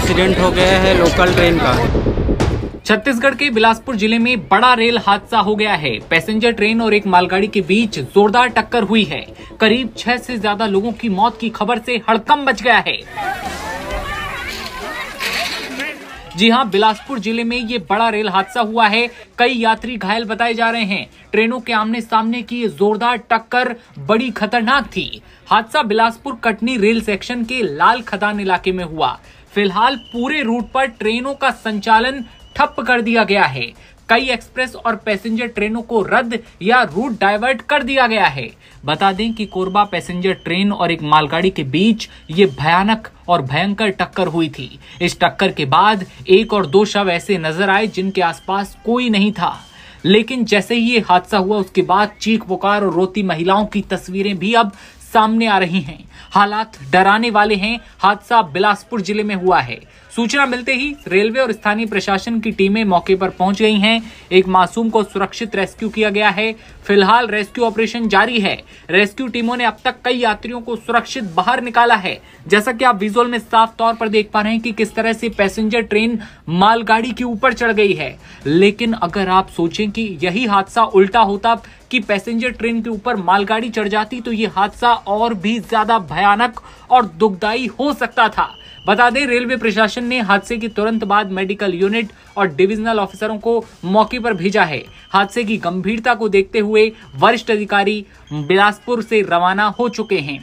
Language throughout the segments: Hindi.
एक्सीडेंट हो गया है लोकल ट्रेन का। छत्तीसगढ़ के बिलासपुर जिले में बड़ा रेल हादसा हो गया है। पैसेंजर ट्रेन और एक मालगाड़ी के बीच जोरदार टक्कर हुई है। करीब 6 से ज्यादा लोगों की मौत की खबर से हड़कंप मच गया है। जी हां, बिलासपुर जिले में ये बड़ा रेल हादसा हुआ है। कई यात्री घायल बताए जा रहे हैं। ट्रेनों के आमने सामने की ये जोरदार टक्कर बड़ी खतरनाक थी। हादसा बिलासपुर कटनी रेल सेक्शन के लाल खदान इलाके में हुआ। फिलहाल पूरे रूट पर ट्रेनों का संचालन ठप कर दिया गया है। कई एक्सप्रेस और पैसेंजर ट्रेनों को रद्द या रूट डाइवर्ट कर दिया गया है। बता दें कि कोरबा पैसेंजर ट्रेन और एक मालगाड़ी के बीच ये भयानक और भयंकर टक्कर हुई थी। इस टक्कर के बाद 1 और 2 शव ऐसे नजर आए जिनके आसपास कोई नहीं था। लेकिन जैसे ही ये हादसा हुआ उसके बाद चीख पुकार और रोती महिलाओं की तस्वीरें भी अब सामने आ रही हैं। हालात डराने वाले हैं। हादसा बिलासपुर जिले में हुआ है। सूचना मिलते ही रेलवे और स्थानीय प्रशासन की टीमें मौके पर पहुंच गई हैं। एक मासूम को सुरक्षित रेस्क्यू किया गया है। फिलहाल रेस्क्यू ऑपरेशन जारी है। रेस्क्यू टीमों ने अब तक कई यात्रियों को सुरक्षित बाहर निकाला है। जैसा कि आप विजुअल में साफ तौर पर देख पा रहे हैं कि किस तरह से पैसेंजर ट्रेन मालगाड़ी के ऊपर चढ़ गई है। लेकिन अगर आप सोचें कि यही हादसा उल्टा होता कि पैसेंजर ट्रेन के ऊपर मालगाड़ी चढ़ जाती तो ये हादसा और भी ज्यादा भयानक और दुखदायी हो सकता था। बता दें, रेलवे प्रशासन ने हादसे के तुरंत बाद मेडिकल यूनिट और डिविजनल ऑफिसरों को मौके पर भेजा है। हादसे की गंभीरता को देखते हुए वरिष्ठ अधिकारी बिलासपुर से रवाना हो चुके हैं।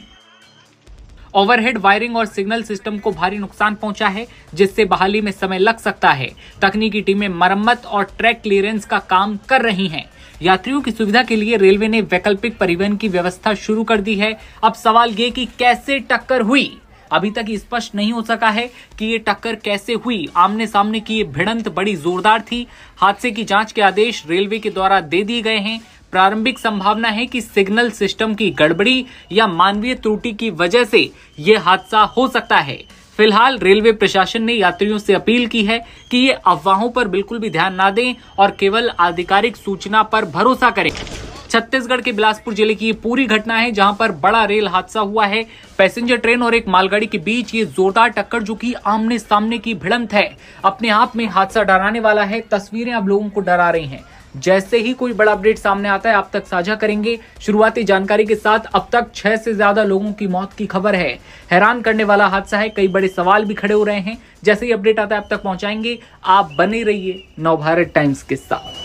ओवरहेड वायरिंग और सिग्नल सिस्टम को भारी नुकसान पहुंचा है, जिससे बहाली में समय लग सकता है। तकनीकी टीमें मरम्मत और ट्रैक क्लियरेंस का काम कर रही हैं। यात्रियों की सुविधा के लिए रेलवे ने वैकल्पिक परिवहन की व्यवस्था शुरू कर दी है। अब सवाल ये कि कैसे टक्कर हुई, अभी तक स्पष्ट नहीं हो सका है कि ये टक्कर कैसे हुई। आमने सामने की ये भिड़ंत बड़ी जोरदार थी। हादसे की जांच के आदेश रेलवे के द्वारा दे दिए गए हैं। प्रारंभिक संभावना है कि सिग्नल सिस्टम की गड़बड़ी या मानवीय त्रुटि की वजह से यह हादसा हो सकता है। फिलहाल रेलवे प्रशासन ने यात्रियों से अपील की है कि ये अफवाहों पर बिल्कुल भी ध्यान ना दें और केवल आधिकारिक सूचना पर भरोसा करें। छत्तीसगढ़ के बिलासपुर जिले की ये पूरी घटना है जहां पर बड़ा रेल हादसा हुआ है। पैसेंजर ट्रेन और एक मालगाड़ी के बीच ये जोरदार टक्कर जो कि आमने सामने की भिड़ंत है, अपने आप में हादसा डराने वाला है। तस्वीरें अब लोगों को डरा रही हैं। जैसे ही कोई बड़ा अपडेट सामने आता है आप तक साझा करेंगे। शुरुआती जानकारी के साथ अब तक 6 से ज्यादा लोगों की मौत की खबर है। हैरान करने वाला हादसा है। कई बड़े सवाल भी खड़े हो रहे हैं। जैसे ही अपडेट आता है अब तक पहुंचाएंगे। आप बने रहिए नवभारत टाइम्स के साथ।